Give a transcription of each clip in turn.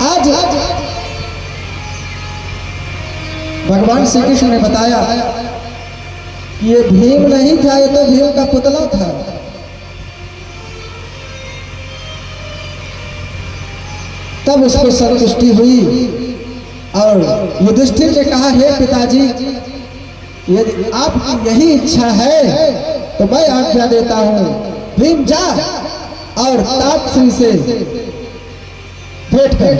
आज भगवान श्री कृष्ण ने बताया कि ये भीम नहीं था, ये तो भीम का पुतला था। तब उसको संतुष्टि हुई और युधिष्ठिर ने कहा, हे पिताजी, यदि आपकी यही इच्छा है तो मैं आज्ञा देता हूं, भीम जा और तापश्री से भेंट कर।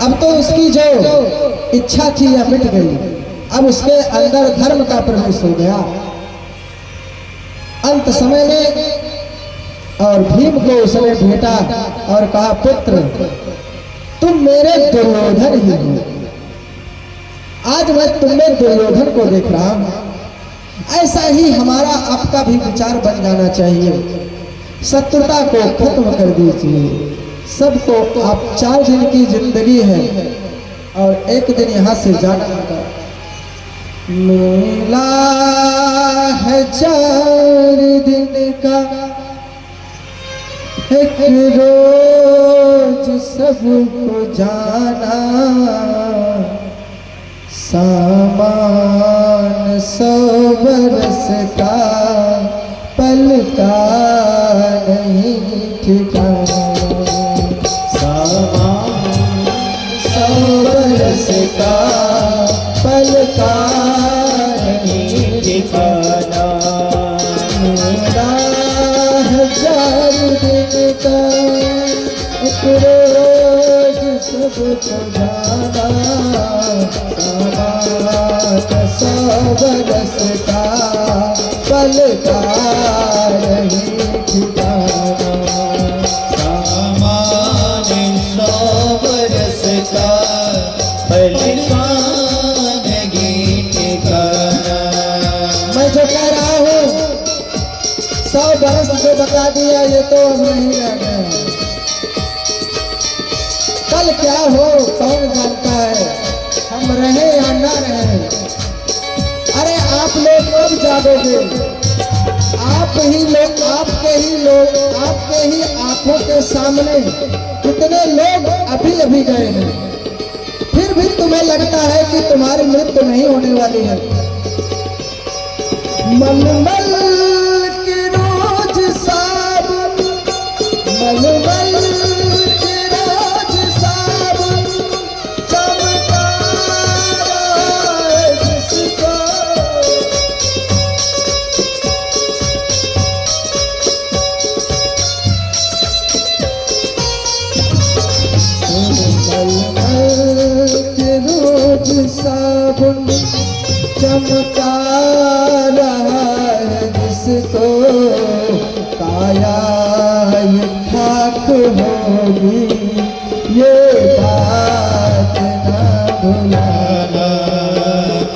अब तो उसकी जो इच्छा थी यह मिट गई, अब उसके अंदर धर्म का प्रवेश हो गया। अंत समय में और भीम को उसने भेटा और कहा, पुत्र तुम मेरे दुर्योधन ही हो, आज मैं तुम्हें दुर्योधन को देख रहा हूं। ऐसा ही हमारा आपका भी विचार बन जाना चाहिए। शत्रुता को खत्म कर दीजिए। सबको आप 4 दिन की जिंदगी है और एक दिन यहाँ से जाना होगा। मेला है 4 दिन का, एक रोज सबको जाना, सामान 100 बरस का, पल का नहीं ठिकाना। सामान 100 बरस का, पल का नहीं ठिकाना। मेरा 1000 दिन का, एक रोज सबको जाना, सामान 100 बरस का, पल का नहीं ठिकाना। सामान 100 बरस का, पल का नहीं ठिकाना। मैं जो कह रहा हूँ 100 बरस जो बता दिया ये तो अब नहीं रह गया। कल क्या हो कौन जानता है, हम रहे या ना रहे। अरे आप लोग कब जागोगे? आप ही लोग, आपके ही आंखों के सामने कितने लोग अभी अभी गए हैं, फिर भी तुम्हें लगता है कि तुम्हारी मृत्यु नहीं होने वाली है। मलमल के रोज सावन, मलमल के रोज सावन, चमका जिसको मलमल के रोज सावन चमका रहा है जिसको, काया ये खाक होगी, ये बात ना भुलाना।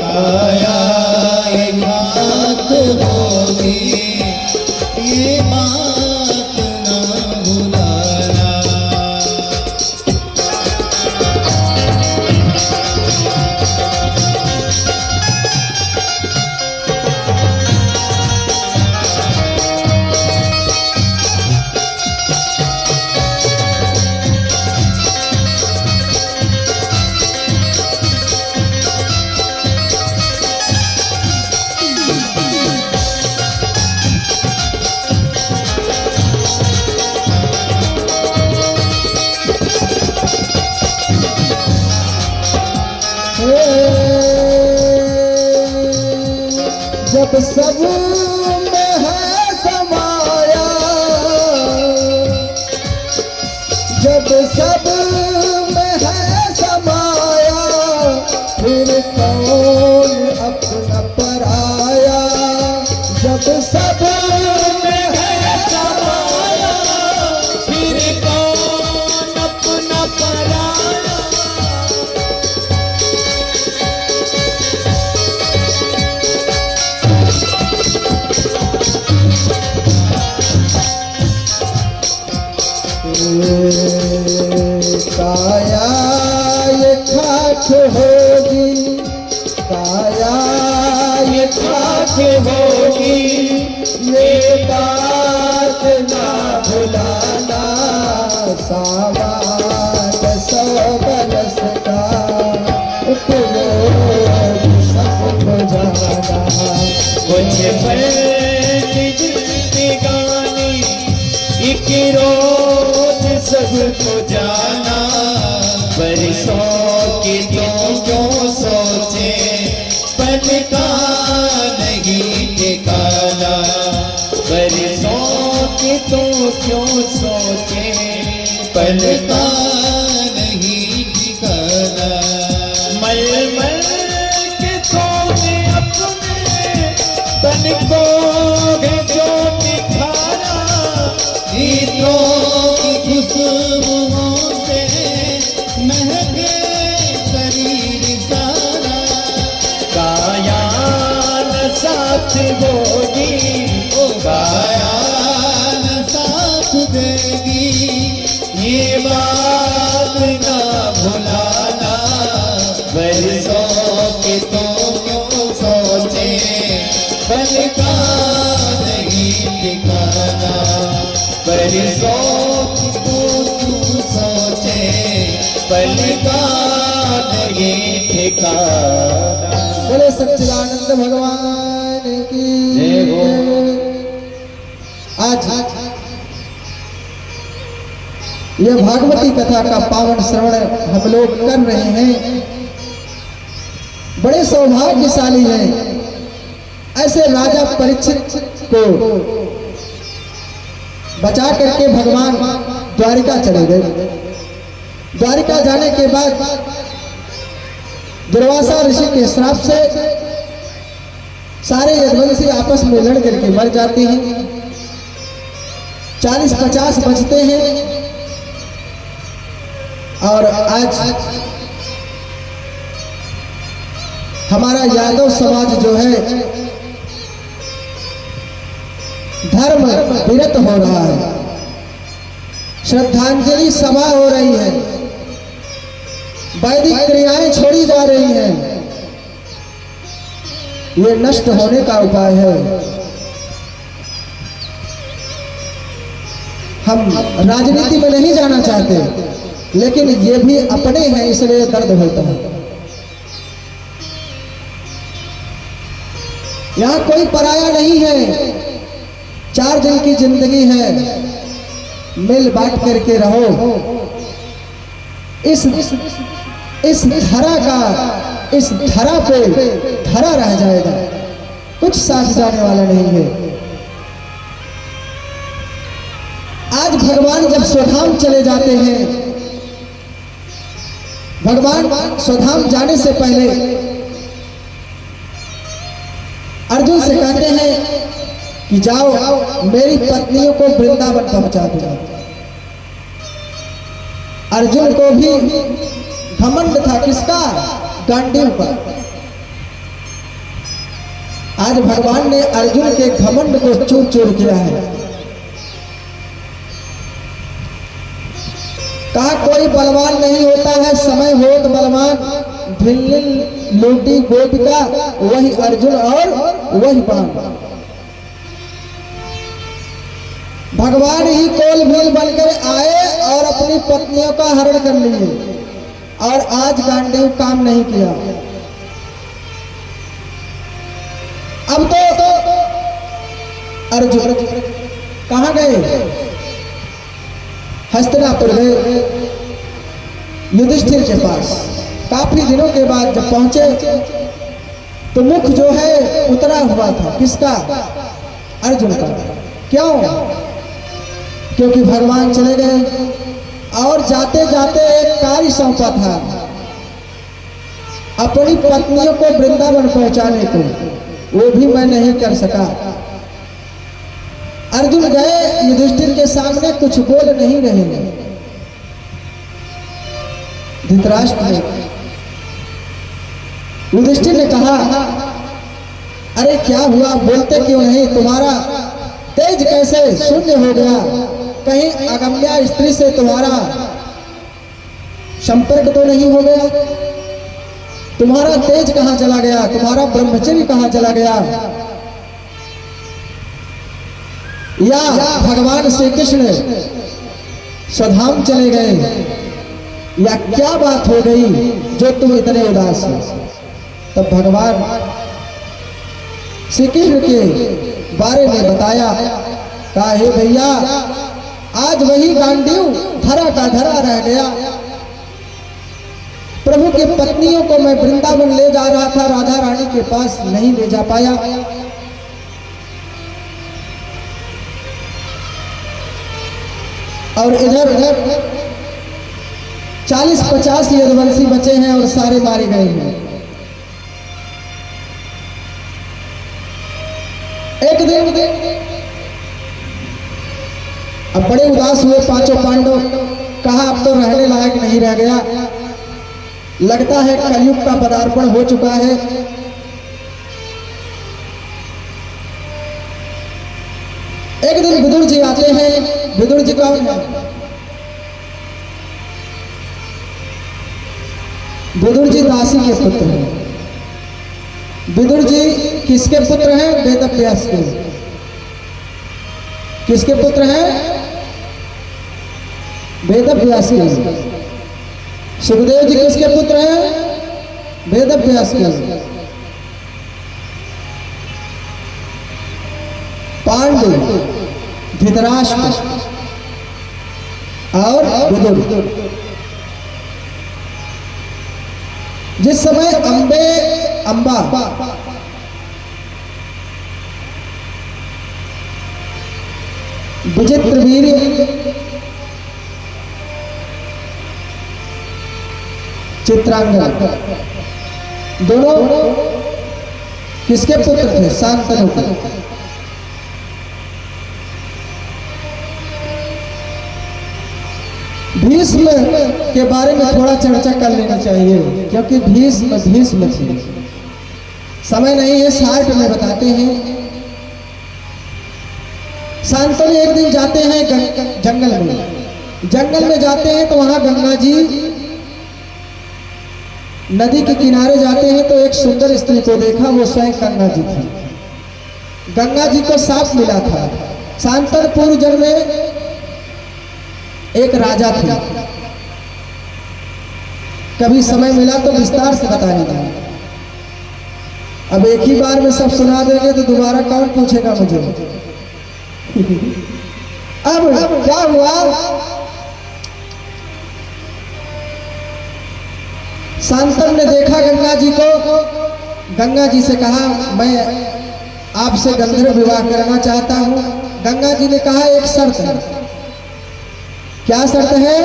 काया ये खाक होगी, ये बात ना भुलाना। जब सब में है समाया, जब सब में है समाया, फिर कौन अपना पराया। जब सब में है समाया, फिर कौन अपना पराया। काया ये खाक होगी, काया ये खाक होगी, ये बात ना भुलाना। सावा कुछ पल की जिंदगानी एक रोज सबको जाना, बरसों की तो क्यों सोचे पल का नहीं ठिकाना, बरसों की तो क्यों सोचे पल का नहीं ठिकाना। मलमल के सोने अपने तन को जो निखारा, गीतों की खुशबुओं से महके शरीर सारा, काया न साथ होगी ओ काया न साथ देगी, ये बात ना भुलाना, बरसों के तो क्यों सोचे पल का नहीं ठिकाना, बरसों की तो क्यों सोचे पल का नहीं ठिकाना। बोले सच्चिदानंद भगवान की जय हो। आज ये भागवती कथा का पावन श्रवण हम लोग कर रहे हैं। बड़े सौभाग्यशाली हैं। ऐसे राजा परीक्षित को बचा करके भगवान द्वारिका चले गए। द्वारिका जाने के बाद दुर्वासा ऋषि के श्राप से सारे यदुवंशी आपस में लड़ करके मर जाते हैं। 40-50 बचते हैं। और आज हमारा यादव समाज जो है धर्म विरत हो रहा है। श्रद्धांजलि सभा हो रही है। वैदिक क्रियाएं छोड़ी जा रही हैं। ये नष्ट होने का उपाय है। हम राजनीति में नहीं जाना चाहते, लेकिन ये भी अपने हैं, इसलिए दर्द होता है। यहाँ कोई पराया नहीं है। 4 दिन की जिंदगी है, मिल बांट करके रहो। इस धरा का, इस धरा पे धरा रह जाएगा, कुछ साथ जाने वाला नहीं है। आज भगवान जब स्वधाम चले जाते हैं, भगवान स्वधाम जाने से पहले अर्जुन से कहते हैं कि जाओ मेरी पत्नियों को वृंदावन पहुंचा दो। अर्जुन को भी घमंड था, किसका? गांडीव पर। आज भगवान ने अर्जुन के घमंड को चूर चूर किया है। कहा कोई बलवान नहीं होता है, समय हो तो बलवान। भिल्लिल लूटी गोपिका, वही अर्जुन और वही बाण। भगवान ही कोल भील बनकर आए और अपनी पत्नियों का हरण कर लिए, और आज गांडीव काम नहीं किया। अब तो अर्जुन कहां गए? हस्तिनापुर गए, युधिष्ठिर के पास। काफी दिनों के बाद जब पहुंचे तो मुख जो है उतरा हुआ था। किसका? अर्जुन का। क्यों? क्योंकि भगवान चले गए और जाते जाते एक कार्य सौंपा था, अपनी पत्नियों को वृंदावन पहुंचाने को। वो भी मैं नहीं कर सका। अर्जुन गए, युधिष्ठिर के सामने कुछ बोल नहीं रहे। धृतराष्ट्र ने, युधिष्ठिर ने कहा, अरे क्या हुआ, बोलते क्यों नहीं? तुम्हारा तेज कैसे शून्य हो गया? कहीं अगम्या स्त्री से तुम्हारा संपर्क तो नहीं हो गया? तुम्हारा तेज कहां चला गया? तुम्हारा ब्रह्मचर्य कहां चला गया? या भगवान श्री कृष्ण स्वधाम चले गए, या क्या बात हो गई जो तुम इतने उदास हो? तब भगवान श्रीकृष्ण के बारे में बताया। कहा हे भैया, आज वही गांडीव धरा का धरा रह गया। प्रभु के पत्नियों को मैं वृंदावन ले जा रहा था, राधा रानी के पास नहीं ले जा पाया। और इधर 40-50 यदुवंशी बचे हैं और सारे मारे गए हैं। एक दिन अब बड़े उदास हुए पांचों पांडव। कहा अब तो रहने लायक नहीं रह गया, लगता है कलयुग का पदार्पण हो चुका है। एक दिन विदुर जी आते हैं। विदुर जी कौन है? विदुर जी दासी के पुत्र हैं। विदुर जी किसके पुत्र हैं? वेदव्यास के। किसके पुत्र हैं? वेदव्यास के। सुखदेव जी किसके पुत्र हैं? वेदव्यास के। पांडु, धृतराष्ट्र और विदुर। जिस समय अंबा विचित्रवीर चित्रांगद दोनों किसके पुत्र थे? शांतनु के। भीष्म के बारे में थोड़ा चर्चा कर लेना चाहिए, क्योंकि भीष्म थे। समय नहीं है, शार्ट में बताते हैं। शांतनु एक दिन जाते हैं जंगल में जाते हैं तो वहां गंगा जी नदी के किनारे जाते हैं तो एक सुंदर स्त्री को देखा। वो स्वयं गंगा जी थी। गंगा जी को साप मिला था। शांतनु पूर्व जन्म में एक राजा थे। कभी समय मिला तो विस्तार से बताएंगे। अब एक ही बार में सब सुना देंगे तो दोबारा कौन पूछेगा मुझे। अब क्या हुआ? शांतनु ने देखा गंगा जी को। गंगा जी से कहा मैं आपसे गंधर्व विवाह करना चाहता हूं। गंगा जी ने कहा एक शर्त है। क्या शर्त है?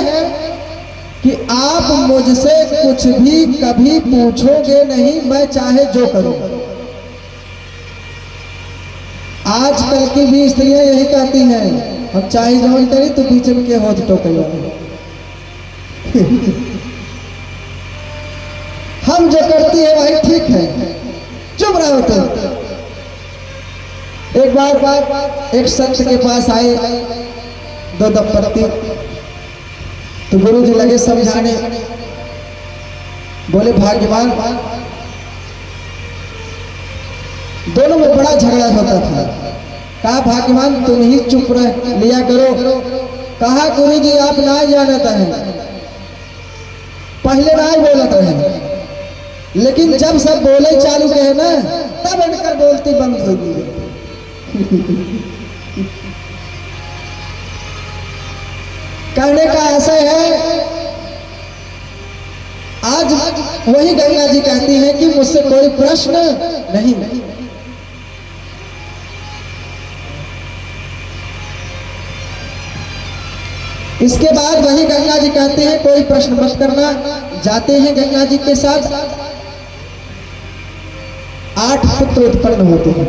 कि आप मुझसे कुछ भी कभी पूछोगे नहीं, मैं चाहे जो करूं। आजकल की भी स्त्रियां यही कहती हैं, हम चाहे जो करें तो बीच में के होठ टोके। हम जो करती है वही ठीक है, चुप रहो तुम। एक बार एक संत के पास आए दो दंपत्ति, तो गुरु जी लगे समझाने। बोले भाग्यवान, दोनों में बड़ा झगड़ा होता था। कहा भाग्यवान तुम ही चुप रह लिया करो। कहा गुरु जी आप ना जानता है, पहले ना ही बोलत रहे, लेकिन जब सब बोले चालू कहे ना तब इनकर बोलती बंद होगी। कहने का ऐसा है, आज वही गंगा जी कहती है कि मुझसे कोई प्रश्न नहीं। इसके बाद वही गंगा जी कहते हैं कोई प्रश्न मत करना। जाते हैं गंगा जी के साथ। 8 पुत्र उत्पन्न होते हैं।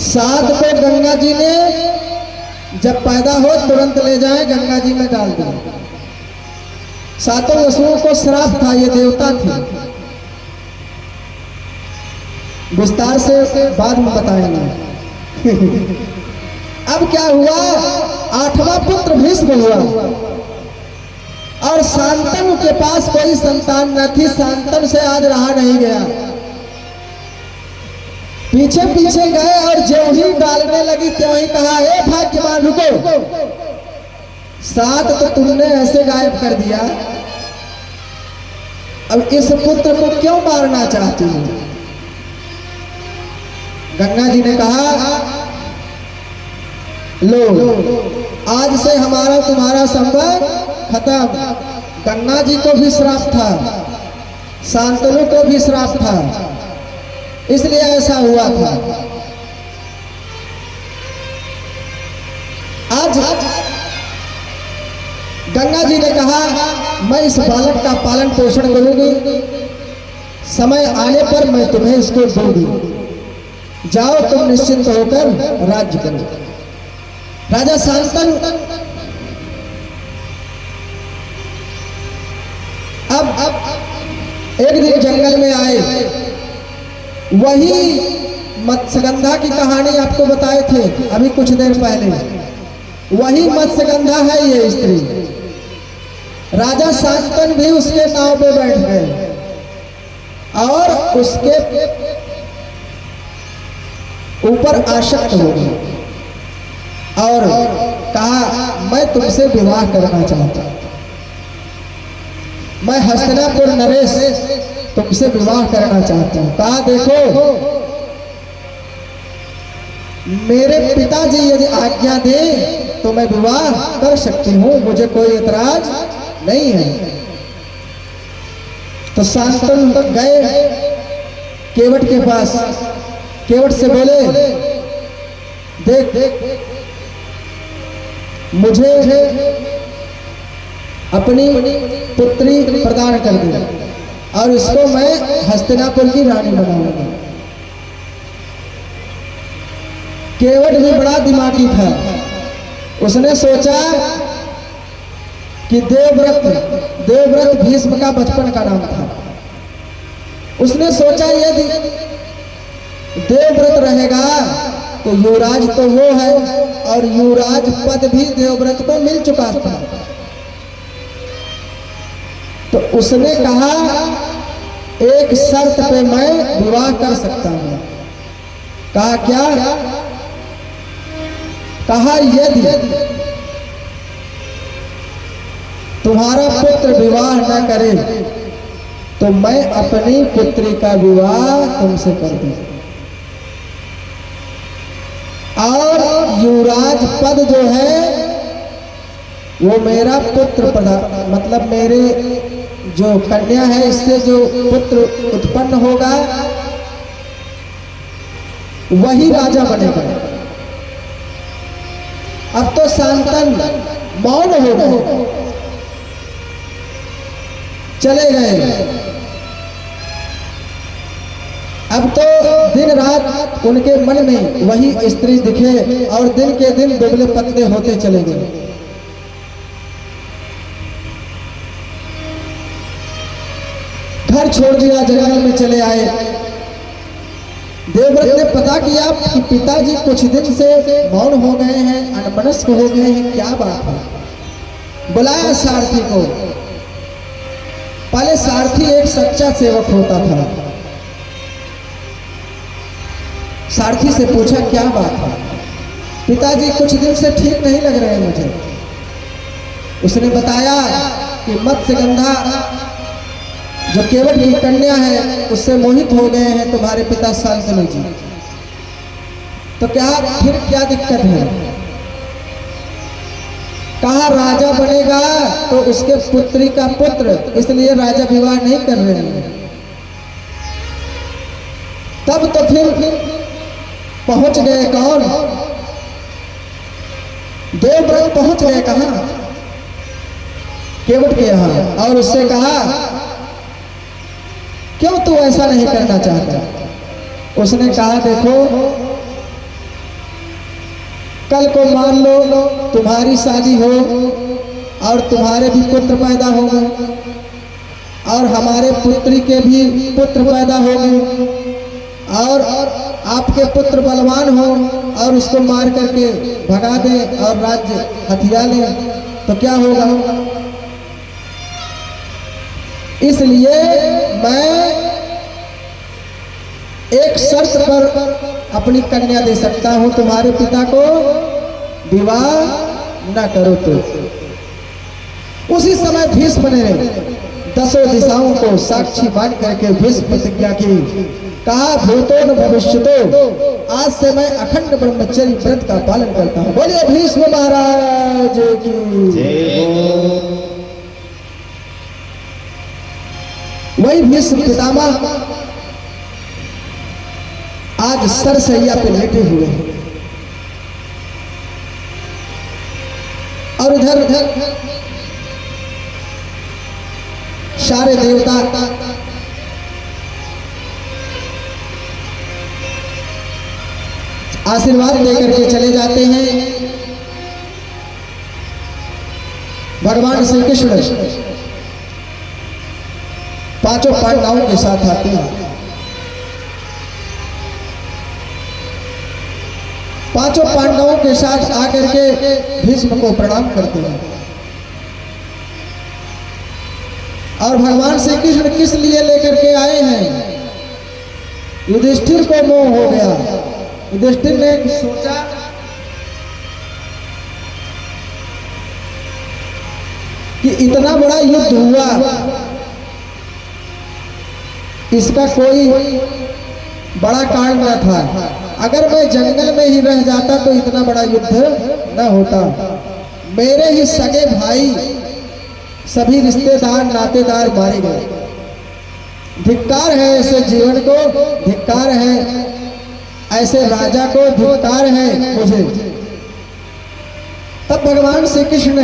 7 को गंगा जी ने जब पैदा हो तुरंत ले जाए गंगा जी में डाल दिया। 7 वसुओं को श्राप था, ये देवता थे। विस्तार से बाद में बताएंगे। अब क्या हुआ? 8वां पुत्र भीष्म हुआ और शांतनु के पास कोई संतान न थी। शांतनु से आज रहा नहीं गया। पीछे पीछे गए और जो ही डालने लगी त्यों ही कहा हे भाग्यवान रुको, 7 तो तुमने ऐसे गायब कर दिया, अब इस पुत्र को क्यों मारना चाहती हो? गंगा जी ने कहा, लो आज से हमारा तुम्हारा संबंध खत्म। गंगा जी को भी श्राप था, शांतनु को भी श्राप था, इसलिए ऐसा हुआ था। आज गंगा जी ने कहा, मैं इस बालक का पालन पोषण करूंगी, समय आने पर मैं तुम्हें इसको दूंगी, जाओ तुम निश्चिंत होकर राज्य करो। राजा शांतनु अब एक दिन जंगल में आए, वही मत्स्यगंधा की कहानी आपको बताए थे अभी कुछ देर पहले, वही मत्स्यगंधा है ये स्त्री। राजा शांतनु भी उसके नाव पे बैठ गए और उसके ऊपर आसक्त हो गए और कहा, मैं तुमसे विवाह करना चाहता हूं, मैं हस्तिनापुर नरेश तुमसे विवाह करना चाहता हूं। कहा, देखो मेरे पिताजी यदि आज्ञा दे तो मैं विवाह कर सकती हूं, मुझे कोई एतराज नहीं है। तो शांतनु गए केवट के पास, केवट से बोले, देख मुझे अपनी पुत्री प्रदान कर दे और इसको मैं हस्तिनापुर की रानी बनाऊंगा। केवट भी बड़ा दिमागी था, उसने सोचा कि देवव्रत भीष्म का बचपन का नाम था। उसने सोचा यदि देवव्रत रहेगा तो युवराज तो वो है और युवराज पद भी देवव्रत को मिल चुका था। तो उसने कहा, एक शर्त पे मैं विवाह कर सकता हूं। कहा, क्या? कहा, यदि तुम्हारा पुत्र विवाह न करे तो मैं अपनी पुत्री का विवाह तुमसे कर दूं और युवराज पद जो है वो मेरा पुत्र प्रधान, मतलब मेरे जो कन्या है इससे जो पुत्र उत्पन्न होगा वही राजा बनेगा। अब तो शांतनु मौन हो गए, चले गए। अब तो दिन रात उनके मन में वही स्त्री दिखे और दिन के दिन दुबले पतले होते चले गए। घर छोड़ दिया, जंगल में चले आए। देवव्रत ने पता किया कि पिताजी कुछ दिन से मौन हो गए हैं, अनमनस्क हो गए हैं, क्या बात है। बुलाया सारथी को। पहले सारथी एक सच्चा सेवक होता था। सारथी से पूछा, क्या बात है? पिताजी कुछ दिन से ठीक नहीं लग रहे हैं मुझे। उसने बताया कि मत्स्यगंधा जो केवट की कन्या है उससे मोहित हो गए हैं तुम्हारे पिता शांतनु जी। तो क्या फिर क्या दिक्कत है? कहा, राजा बनेगा तो उसके पुत्री का पुत्र, इसलिए राजा विवाह नहीं कर रहे हैं। तब तो फिर पहुंच गए कौन? देवव्रत पहुंच गए कहां? केवट के यहां, और उससे कहा, क्यों तू ऐसा नहीं करना चाहता? उसने कहा, देखो कल को मान लो तुम्हारी शादी हो और तुम्हारे भी पुत्र पैदा हो गए और हमारे पुत्री के भी पुत्र पैदा हो गए और आपके पुत्र बलवान हो और उसको मार करके भगा दें और राज्य हथिया लें, तो क्या होगा? इसलिए मैं एक शर्त पर अपनी कन्या दे सकता हूं, तुम्हारे पिता को विवाह न करो तो। उसी समय भीष्म ने 10 दिशाओं को साक्षी मान करके भीष्म प्रतिज्ञा की कहा भूतो न भविष्यतो, आज से मैं अखंड ब्रह्मचर्य व्रत का पालन करता हूं। बोलिए भीष्म महाराज की जय हो। वही भीष्म पितामह आज सरसैया पे लेटे हुए हैं और उधर सारे देवता आशीर्वाद देकर के चले जाते हैं। भगवान श्री कृष्ण पांचों पांडवों के साथ आते हैं। पांचों पांडवों के साथ आकर के भीष्म को प्रणाम करते हैं। और भगवान श्री कृष्ण किस लिए लेकर के आए हैं? युधिष्ठिर को मोह हो गया। युधिष्ठिर ने सोचा कि इतना बड़ा युद्ध हुआ, इसका कोई बड़ा कारण न था। अगर मैं जंगल में ही रह जाता तो इतना बड़ा युद्ध न होता। मेरे ही सगे भाई, सभी रिश्तेदार नातेदार मारे गए। धिक्कार है ऐसे जीवन को, धिक्कार है ऐसे राजा को, धिक्कार है मुझे। तब भगवान श्री कृष्ण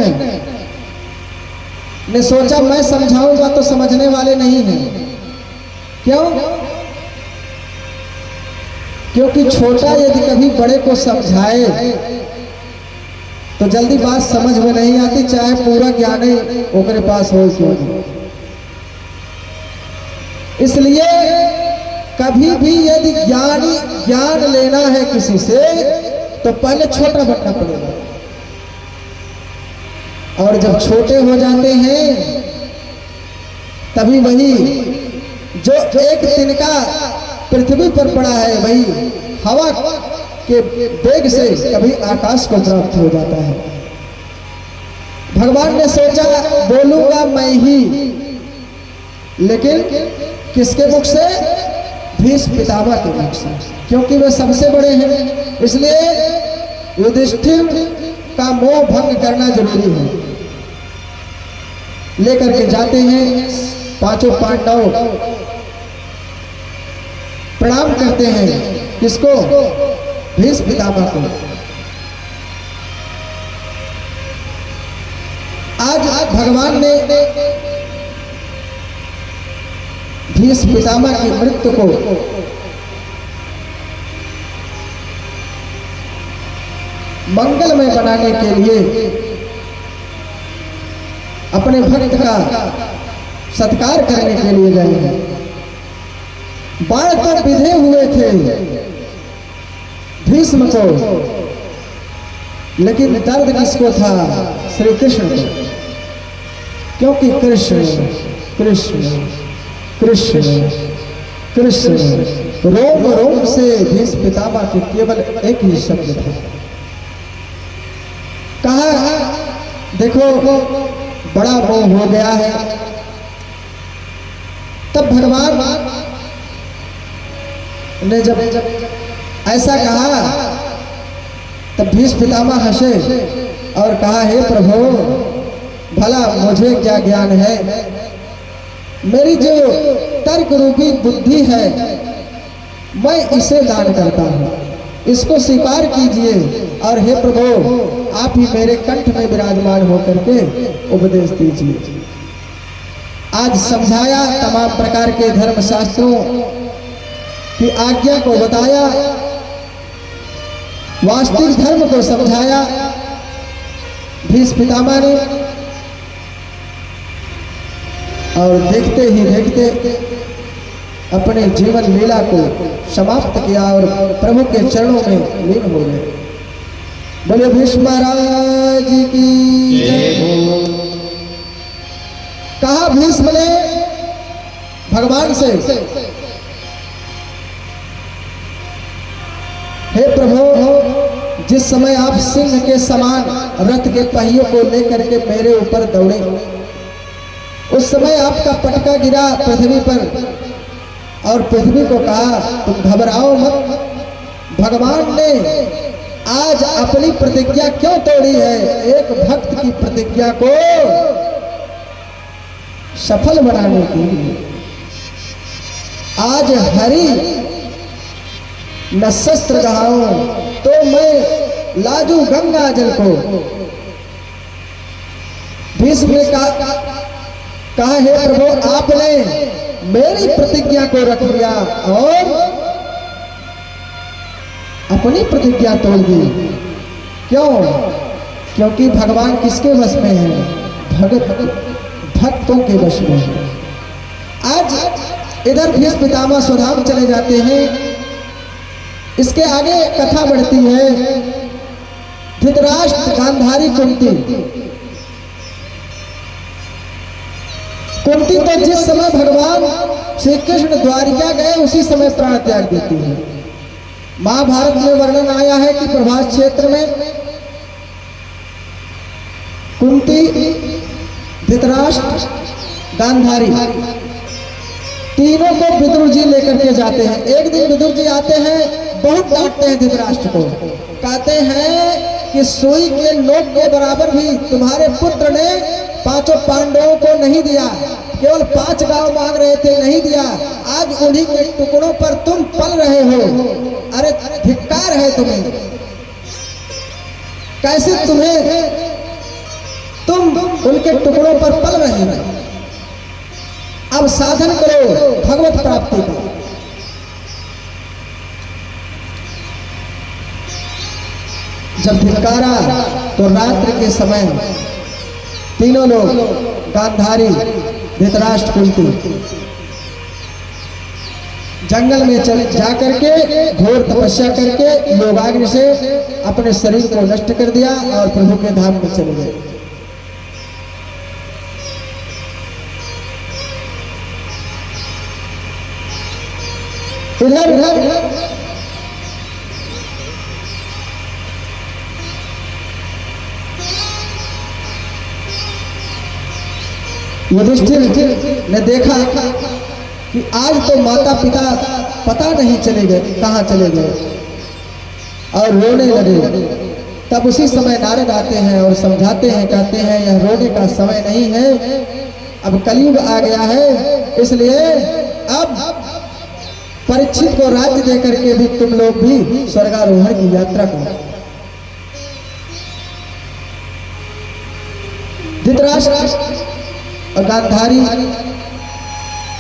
ने सोचा मैं समझाऊंगा तो समझने वाले नहीं हैं। क्यों? क्योंकि छोटा यदि कभी बड़े को समझाए तो जल्दी बात समझ में नहीं आती, चाहे पूरा ज्ञान ही ओकरे पास हो क्यों नहीं। इसलिए कभी भी यदि ज्ञान लेना है किसी से तो पहले छोटा बनना पड़ेगा। और जब छोटे हो जाते हैं तभी वही जो एक तिनका पृथ्वी पर पड़ा है वही हवा के वेग से कभी आकाश को प्राप्त हो जाता है। भगवान ने सोचा बोलूंगा मैं ही, लेकिन किसके मुख से? भीष्म पितामह के मुख से, क्योंकि वे सबसे बड़े हैं। इसलिए युधिष्ठिर का मोह भंग करना जरूरी है। लेकर के जाते हैं पांचों पांडव, प्रणाम करते हैं किसको? भीष्म पितामह को। आज भगवान ने भीष्म पितामह की मृत्यु को मंगलमय बनाने के लिए अपने भक्त का सत्कार करने के लिए गए हैं। बाण तो विधे हुए थे भीष्म को, लेकिन दर्द किसको था? श्री कृष्ण को। क्योंकि कृष्ण कृष्ण कृष्ण कृष्ण रोम रोम से भीष्म पितामह के केवल एक ही शब्द था। कहा देखो बड़ा मोह हो गया है। तब भगवान ने जब ऐसा कहा तब भीष्म पितामह हंसे और कहा हे प्रभु, भला मुझे क्या ज्ञान है? मेरी जो तर्क रूपी बुद्धि है मैं इसे दान करता हूँ, इसको स्वीकार कीजिए। और हे प्रभु आप ही मेरे कंठ में विराजमान होकर के उपदेश दीजिए। आज समझाया, तमाम प्रकार के धर्म शास्त्रों की आज्ञा को बताया, वास्तविक धर्म को समझाया भीष्म पितामह ने। और देखते ही देखते अपने जीवन लीला को समाप्त किया और प्रभु के चरणों में लीन हो गए। बोले भीष्म महाराज की जय। कहा भीष्म ने भगवान से, हे प्रभु, जिस समय आप सिंह के समान रथ के पहियों को लेकर के मेरे ऊपर दौड़े, उस समय आपका पटका गिरा पृथ्वी पर और पृथ्वी को कहा तुम घबराओ मत, भगवान ने आज अपनी प्रतिज्ञा क्यों तोड़ी है? एक भक्त की प्रतिज्ञा को सफल बनाने के लिए आज हरि न शस्त्र गहाऊं तो मैं लाजू गंगा जल को। भीष्म ने कहा हे प्रभु आपने मेरी प्रतिज्ञा को रख लिया और अपनी प्रतिज्ञा तोड़ दी। क्यों? क्योंकि भगवान किसके वश में है? भक्तों के वश में है। आज इधर भीष्म पितामह स्वधाम चले जाते हैं। इसके आगे कथा बढ़ती है। धृतराष्ट्र, गांधारी, कुंती तो जिस समय भगवान श्री कृष्ण द्वारिका गए उसी समय प्राण त्याग देती है। महाभारत में वर्णन आया है कि प्रभास क्षेत्र में कुंती, धृतराष्ट्र, गांधारी तीनों को विदुर जी लेकर के जाते हैं। एक दिन विदुर जी आते हैं, बहुत डांटते हैं धृतराष्ट्र को, कहते हैं कि सुई के नोक के बराबर भी तुम्हारे पुत्र ने पांचों पांडवों को नहीं दिया, केवल 5 गांव मांग रहे थे, नहीं दिया। आज उन्हीं के टुकड़ों पर तुम पल रहे हो। अरे धिक्कार है तुम्हें, कैसे तुम उनके टुकड़ों पर पल रहे हो। अब साधन करो भगवत प्राप्ति का। जब धिक्कारा तो रात्रि के समय तीनों लोग गांधारी, धृतराष्ट्र, कुंती जंगल में जा करके घोर तपस्या करके योगाग्नि से अपने शरीर को नष्ट कर दिया और प्रभु के धाम में चले गए। युधिष्ठिर ने देखा कि आज तो माता पिता पता नहीं चले गए, कहाँ चले गए, और रोने लगे। तब उसी समय नारद आते हैं और समझाते हैं, कहते हैं यह रोने का समय नहीं है, अब कलयुग आ गया है, इसलिए अब परीक्षित को राज्य देकर के भी तुम लोग भी स्वर्गारोहण की यात्रा करो। धृतराष्ट्र और गांधारी,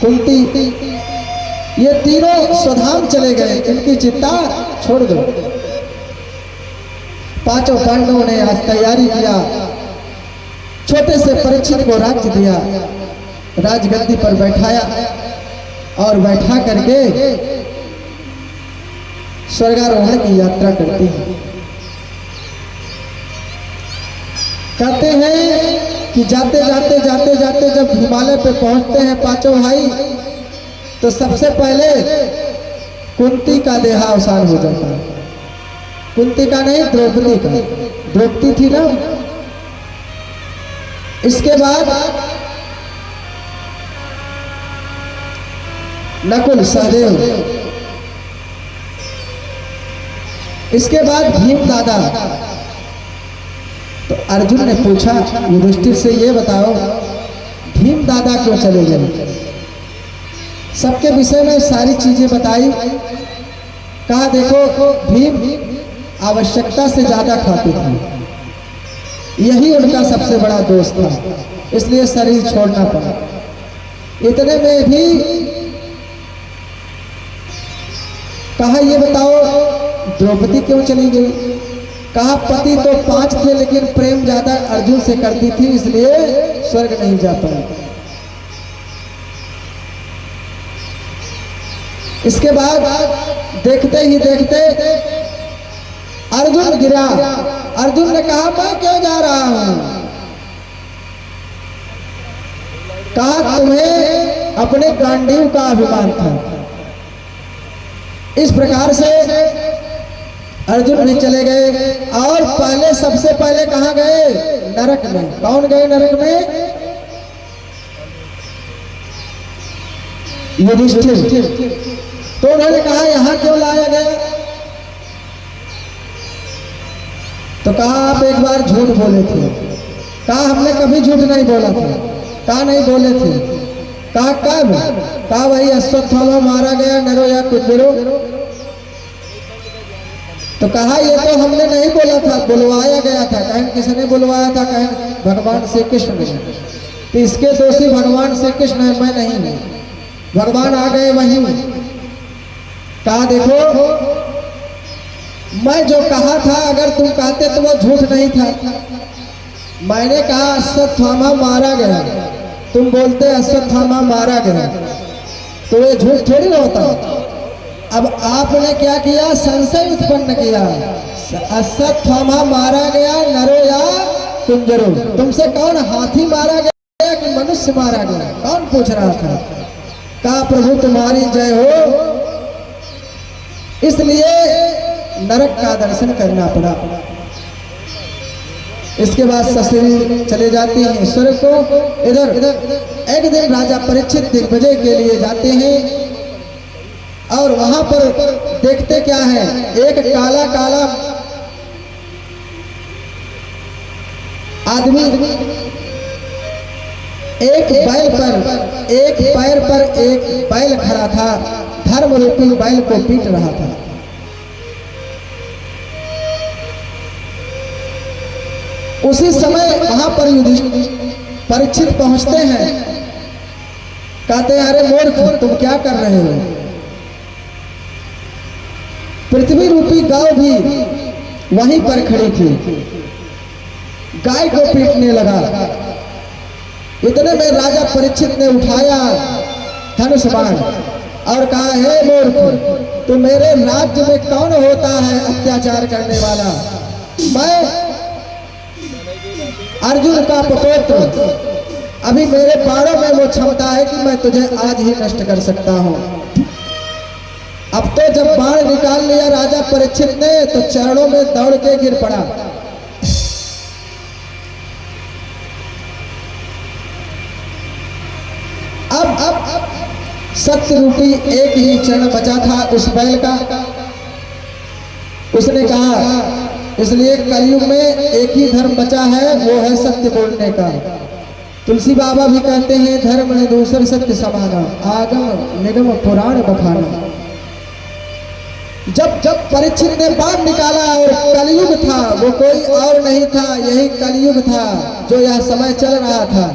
कुंती ये तीनों स्वधाम चले गए। इनकी चिंता छोड़ दो। पांचों पांडवों ने आज तैयारी किया, छोटे से परीक्षित को राज्य दिया, राजगद्दी पर बैठाया और बैठा करके स्वर्गारोहण की यात्रा करती है। कहते हैं कि जाते जाते जब हिमालय पे पहुंचते हैं पांचों भाई, तो सबसे पहले कुंती का देहावसान हो जाता है। कुंती का नहीं, द्रौपदी का। द्रौपदी थी ना। इसके बाद नकुल, सहदेव, इसके बाद भीम दादा। तो अर्जुन ने पूछा युधिष्ठिर से, ये बताओ भीम दादा क्यों चले गए? सबके विषय में सारी चीजें बताई। कहा देखो भीम आवश्यकता से ज्यादा खाते थे, यही उनका सबसे बड़ा दोष था, इसलिए शरीर छोड़ना पड़ा। इतने में भी कहा ये बताओ द्रौपदी क्यों चली गई? कहा पति तो 5 थे लेकिन प्रेम ज्यादा अर्जुन से करती थी, इसलिए स्वर्ग नहीं जा पाई। इसके बाद देखते ही देखते अर्जुन गिरा। अर्जुन ने कहा मैं क्यों जा रहा हूं? कहा तुम्हें अपने गांडीव का अभिमान था। इस प्रकार से अर्जुन भी चले गए और पहले सबसे पहले कहाँ गए? नरक में। कौन गए नरक में? युधिष्ठिर। तो उन्होंने कहा यहाँ क्यों लाया गया? तो कहा आप एक बार झूठ बोले थे। कहा हमने कभी झूठ नहीं बोला था। कहा नहीं बोले थे। कहा कब? कहा वही अश्वत्थामा मारा गया नरो या कुंजरो। तो कहा ये तो हमने नहीं बोला था, बुलवाया गया था। कहें किसने बुलवाया था? कहें भगवान श्री कृष्ण ने। तो इसके दोषी भगवान श्री कृष्ण है, मैं नहीं हूं। भगवान आ गए वहीं। कहा देखो मैं जो कहा था अगर तुम कहते तो वो झूठ नहीं था। मैंने कहा अश्वत्थामा मारा गया, तुम बोलते अश्वत्थामा मारा गया, तो ये झूठ थोड़ी ना होता। अब आपने क्या किया? संशय उत्पन्न किया। अश्वत्थामा मारा गया नरो या कुंजरो। तुमसे कौन हाथी मारा गया कि मनुष्य मारा गया? कौन पूछ रहा था? कहा प्रभु तुम्हारी जय हो। इसलिए नरक का दर्शन करना पड़ा। इसके बाद ससुरी चले जाती हैं स्वर्ग को। इधर एक दिन राजा परीक्षित दिग्विजय के लिए जाते हैं और वहां पर देखते क्या है? एक काला काला आदमी एक बैल पर, एक पैर पर एक बैल खड़ा था, धर्म रूपी बैल को पीट रहा था। उसी समय वहां पर युधिष्ठिर परीक्षित पहुंचते हैं। कहते हैं अरे मूर्ख तुम क्या कर रहे हो? पृथ्वी रूपी गाय भी वहीं पर खड़ी थी, गाय को पीटने लगा। इतने में राजा परीक्षित ने उठाया धनुष बाण और कहा हे मूर्ख तो मेरे राज्य में कौन होता है अत्याचार करने वाला? मैं अर्जुन का पुत्र, अभी मेरे बाणों में वो क्षमता है कि मैं तुझे आज ही नष्ट कर सकता हूं। अब तो जब बाण निकाल लिया राजा परीक्षित ने तो चरणों में दौड़ के गिर पड़ा। अब सत्य रूपी एक ही चरण बचा था उस बैल का। उसने कहा इसलिए कलयुग में एक ही धर्म बचा है, वो है सत्य बोलने का। तुलसी बाबा भी कहते हैं धर्म ने दूसर सत्य समाना, आगम निगम पुराण बखाना। जब जब परीक्षित ने बाण निकाला और कलयुग था, वो कोई और नहीं था, यही कलयुग था जो यह समय चल रहा था,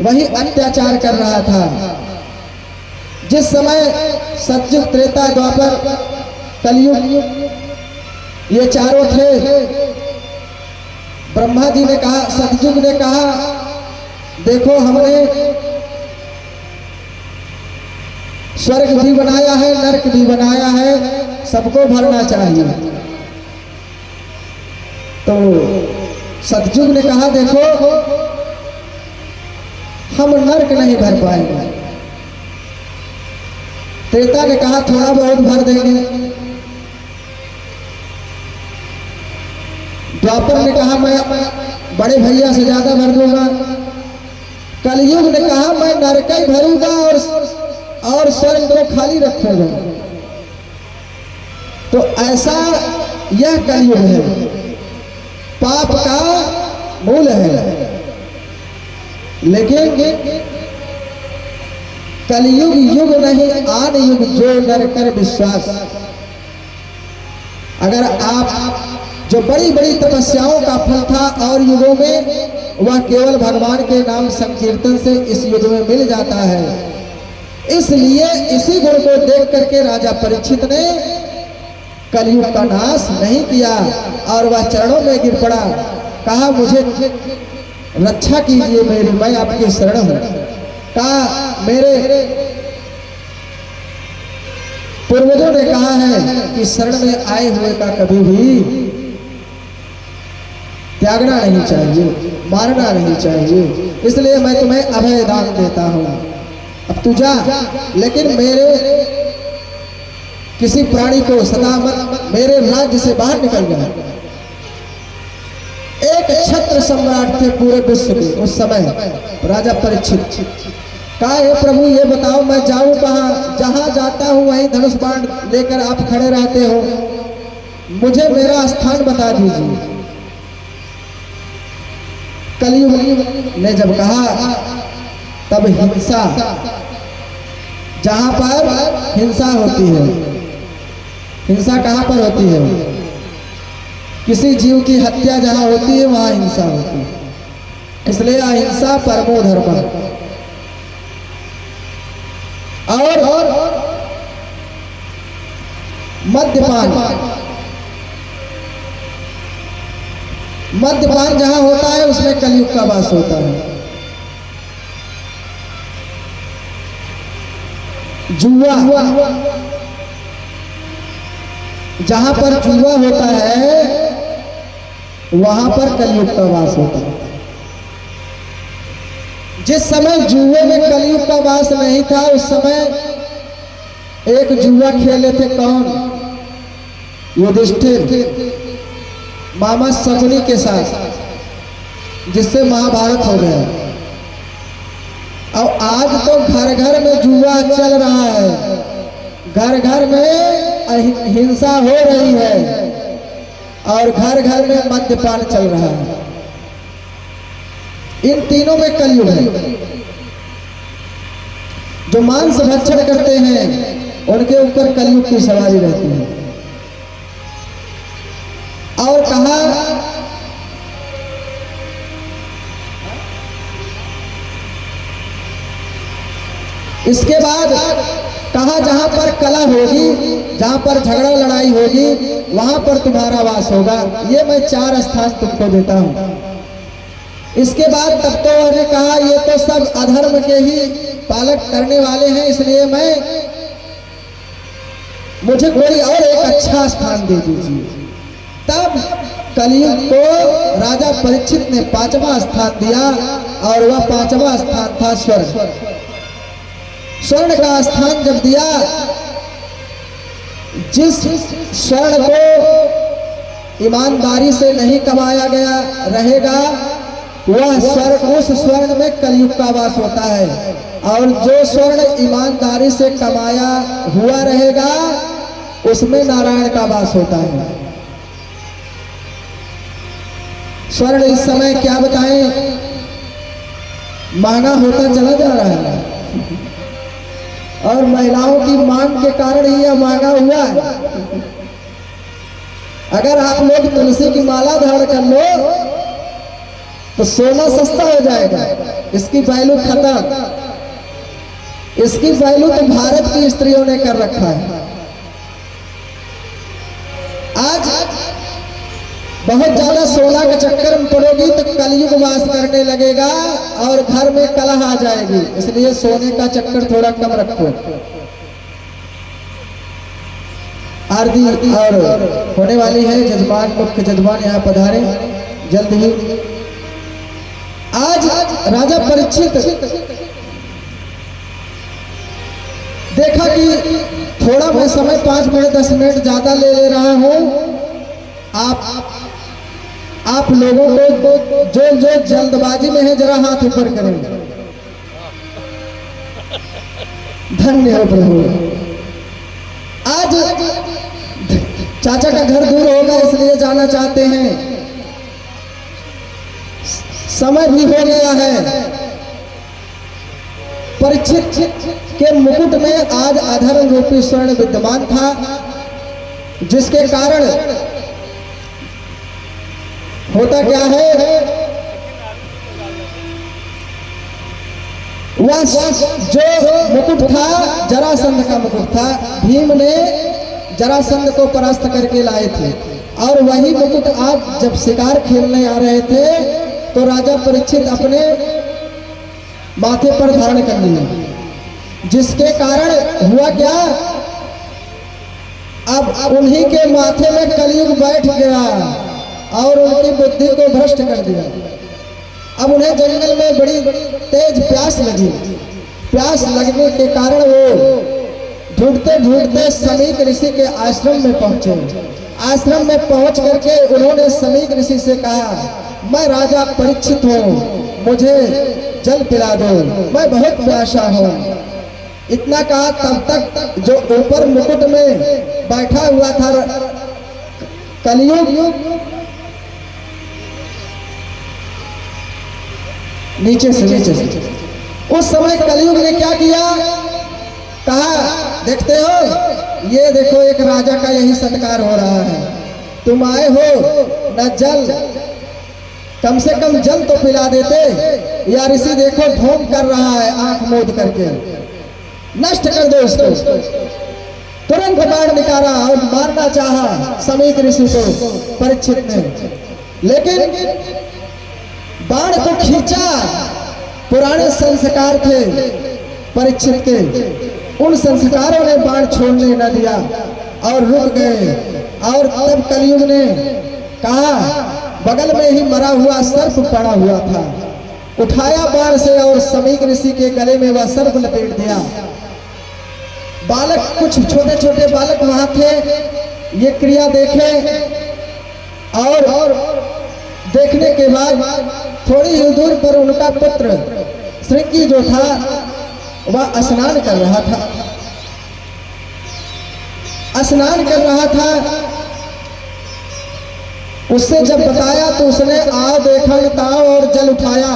वही अत्याचार कर रहा था। जिस समय सतयुग त्रेता द्वापर कलयुग ये चारों थे, ब्रह्मा जी ने कहा, सतयुग ने कहा देखो हमने स्वर्ग भी बनाया है, नरक भी बनाया है, सबको भरना चाहिए। तो सतयुग ने कहा देखो हम नरक नहीं भर पाएंगे। त्रेता ने कहा थोड़ा बहुत भर देंगे। द्वापर ने कहा मैं बड़े भैया से ज्यादा भर दूंगा। कलयुग ने कहा मैं नरक ही भरूंगा और स्वर्ग को खाली रखूंगा। तो ऐसा यह कलयुग है, पाप का मूल है। लेकिन कलयुग युग नहीं आन युग जो नर कर विश्वास। अगर आप जो बड़ी बड़ी तपस्याओं का फल था और युगों में, वह केवल भगवान के नाम संकीर्तन से इस युग में मिल जाता है। इसलिए इसी गुण को देख करके राजा परीक्षित ने कलयुग का नाश नहीं किया और वह चरणों में गिर पड़ा। कहा मुझे रक्षा कीजिए मेरी, मैं आपकी शरण हूं। कहा मेरे पूर्वजों ने कहा है कि शरण में आए हुए का कभी भी त्यागना नहीं चाहिए, मारना नहीं चाहिए। इसलिए मैं तुम्हें अभय दान देता हूं, अब तू जा, लेकिन मेरे किसी प्राणी को सदा मत मेरे राज्य से बाहर निकल गया। एक छत्र सम्राट थे पूरे विश्व के उस समय, राजा परीक्षित। कहा हे प्रभु ये बताओ मैं जाऊं कहाँ, जहां जाता हूं वहीं धनुष बाण लेकर आप खड़े रहते हो, मुझे मेरा स्थान बता दीजिए। कलयुग ने जब कहा तब हिंसा, जहां पर हिंसा होती है, हिंसा कहां पर होती है? किसी जीव की हत्या जहां होती है वहां हिंसा होती है, इसलिए अहिंसा परमो धर्म। और मद्यपान, मद्यपान जहां होता है उसमें कलयुग का वास होता है। जुआ, जहां पर जुआ होता है वहां पर कलयुग का वास होता है। जिस समय जुए में कलयुग का वास नहीं था उस समय एक जुआ खेले थे कौन? युधिष्ठिर मामा शकुनी के साथ, जिससे महाभारत हो गया। और आज तो घर घर में जुआ चल रहा है, घर घर में हिंसा हो रही है और घर घर में मद्यपान चल रहा है। इन तीनों में कलयुग है। जो मांस भक्षण करते हैं उनके ऊपर कलयुग की सवारी रहती है। और कहा इसके बाद कहा जहां पर कला होगी, जहां पर झगड़ा लड़ाई होगी वहां पर तुम्हारा वास होगा। ये मैं 4 स्थान तुमको देता हूं। इसके बाद तब तो उन्होंने कहा ये तो सब अधर्म के ही पालक करने वाले हैं, इसलिए मुझे कोई और एक अच्छा स्थान दे दीजिए। तब कलयुग को राजा परीक्षित ने 5वां स्थान दिया और वह 5वां स्थान था स्वर्ग। स्वर्ण का स्थान जब दिया, जिस स्वर्ण को ईमानदारी से नहीं कमाया गया रहेगा वह स्वर्ण, उस स्वर्ण में कलयुग का वास होता है। और जो स्वर्ण ईमानदारी से कमाया हुआ रहेगा उसमें नारायण का वास होता है। स्वर्ण इस समय क्या बताएं, महंगा होता चला जा रहा है और महिलाओं की मांग के कारण ही यह महंगा हुआ है। अगर आप लोग तुलसी की माला धारण कर लो तो सोना सस्ता हो जाएगा, इसकी वैल्यू खत्म। इसकी वैल्यू तो भारत की स्त्रियों ने कर रखा है। आज बहुत ज्यादा सोना के चक्कर में पड़ोगी तो कलयुग वास करने लगेगा और घर में कलह आ जाएगी, इसलिए सोने का चक्कर थोड़ा कम रखो। आरती और होने वाली है, जजमान मुख्य जजमान यहाँ पधारे जल्द ही। आज राजा परीक्षित देखा कि थोड़ा मैं समय 5 मिनट 10 मिनट ज्यादा ले रहा हूं, आप लोगों को जो जल्दबाजी में है जरा हाथ ऊपर करें। धन्य हो प्रभु। आज चाचा का घर दूर होगा इसलिए जाना चाहते हैं, समय भी हो गया है। परीक्षित के मुकुट में आज अधर्म रूपी स्वर्ण विद्यमान था, जिसके कारण होता क्या है, वह जो मुकुट था जरासंध का मुकुट था। भीम ने जरासंध को परास्त करके लाए थे और वही मुकुट आज जब शिकार खेलने आ रहे थे तो राजा परीक्षित अपने माथे पर धारण कर लिया, जिसके कारण हुआ क्या, अब उन्हीं के माथे में कलयुग बैठ गया और उनकी बुद्धि को भ्रष्ट कर दिया। अब उन्हें जंगल में बड़ी तेज प्यास लगी। प्यास लगने के कारण वो ढूंढते ढूंढते समीक ऋषि के आश्रम में पहुंचे। आश्रम में पहुंच करके उन्होंने समीक ऋषि से कहा मैं राजा परीक्षित हूँ, मुझे जल पिला दो, मैं बहुत प्यासा हूँ। इतना कहा तब तक जो ऊपर मुकुट में बैठा हुआ था कलयुग, नीचे से उस समय कलयुग ने क्या किया, कहा देखते हो, ये देखो एक राजा का यही सत्कार हो रहा है, तुम आए हो न जल, कम से कम जल तो पिला देते। या ऋषि देखो ढोंग कर रहा है आंख मूंद करके, नष्ट कर दो उसको। तुरंत बाण निकाला और मारना चाहा समीक ऋषि को परीक्षित ने, लेकिन बाण को खींचा। पुराने संस्कार थे परीक्षित के, उन संस्कारों ने बाण छोड़ने न दिया और रुक गए। और तब कलयुग ने कहा, बगल में ही मरा हुआ सर्प पड़ा हुआ था, उठाया बाण से और समीक ऋषि के गले में वह सर्प लपेट दिया। बालक, कुछ छोटे छोटे बालक वहां थे, ये क्रिया देखे और देखने के बाद थोड़ी ही दूर पर उनका पुत्र श्रृंगी जो था वह स्नान कर रहा था, स्नान कर रहा था। उससे जब बताया तो उसने आओ देखा ताओ और जल उठाया।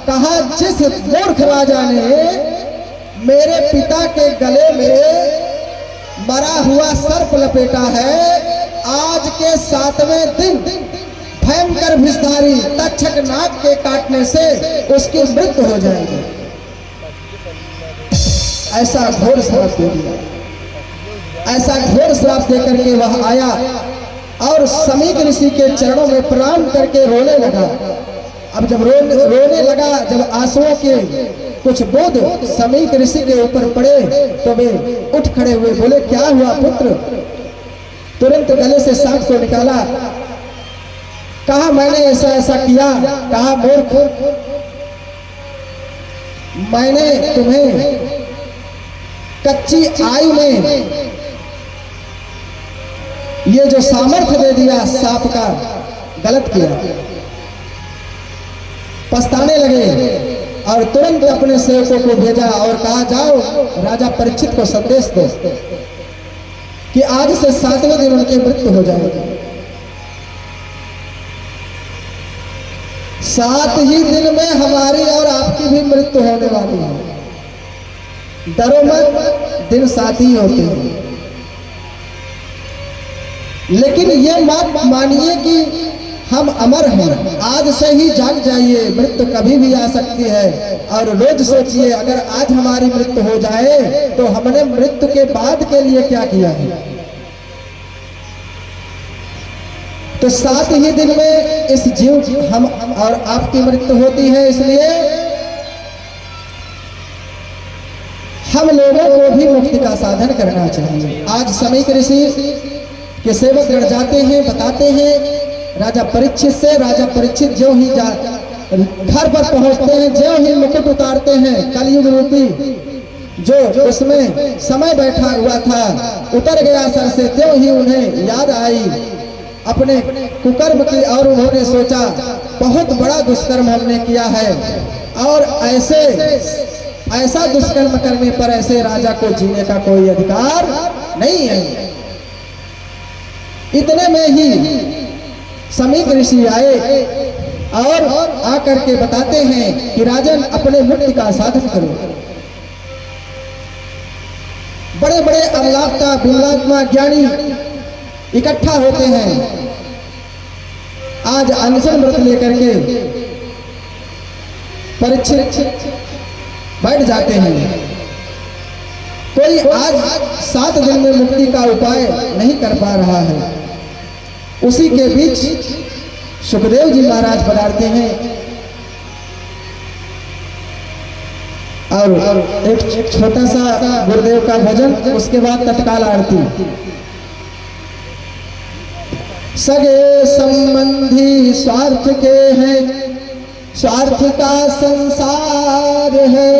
कहा, जिस मूर्ख राजा ने मेरे पिता के गले में मरा हुआ सर्प लपेटा है, आज के 7वें दिन भयंकर विषधारी तक्षक नाग के काटने से उसकी मृत्यु हो जाएगी। ऐसा घोर श्राप दे दिया। ऐसा घोर श्राप देकर के वह आया और समीक ऋषि के चरणों में प्रणाम करके रोने लगा। अब जब रोने लगा, जब आंसुओं के कुछ बूंद समीक ऋषि के ऊपर पड़े तो वे उठ खड़े हुए, बोले, क्या हुआ पुत्र? तुरंत गले से सांप को निकाला। कहा, मैंने ऐसा ऐसा किया। कहा, मूर्ख, मैंने तुम्हें कच्ची आयु में ये जो सामर्थ्य दे दिया सांप का, गलत किया। पछताने लगे और तुरंत अपने सेवकों को भेजा और कहा, जाओ राजा परीक्षित को संदेश दो कि आज से 7वें दिन उनकी मृत्यु हो जाएगी। 7 ही दिन में हमारी और आपकी भी मृत्यु होने वाली है। डरो मत, दिन 7 ही होते हैं। लेकिन ये बात मानिए कि हम अमर हैं। आज से ही जाग जाइए, मृत्यु कभी भी आ सकती है। और रोज सोचिए, अगर आज हमारी मृत्यु हो जाए तो हमने मृत्यु के बाद के लिए क्या किया है। तो 7 ही दिन में इस जीव हम और आपकी मृत्यु होती है। इसलिए हम लोगों को भी मुक्ति का साधन करना चाहिए। आज समीक ऋषि के सेवक गण जाते हैं, बताते हैं राजा परीक्षित से। राजा परीक्षित जो ही घर पर पहुंचते हैं, जो ही मुकुट उतारते हैं, कलयुग रूपी जो उसमें समय बैठा हुआ था उतर गया सर से। त्यों ही उन्हें याद आई अपने कुकर्म की और उन्होंने सोचा, बहुत बड़ा दुष्कर्म हमने किया है और ऐसा दुष्कर्म करने पर ऐसे राजा को जीने का कोई अधिकार नहीं है। इतने में ही समीक ऋषि आए और आकर के बताते हैं कि राजन, अपने मुक्ति का साधन करो। बड़े बड़े अमलाप्ता बिमलात्मा ज्ञानी इकट्ठा होते हैं। आज अनशन व्रत लेकर के परीक्षित बैठ जाते हैं। कोई आज 7 दिन में मुक्ति का उपाय नहीं कर पा रहा है। उसी के बीच सुखदेव जी महाराज पधारते हैं और एक छोटा सा गुरुदेव का भजन, उसके बाद तत्काल आरती। सगे संबंधी स्वार्थ के हैं, स्वार्थ का संसार है।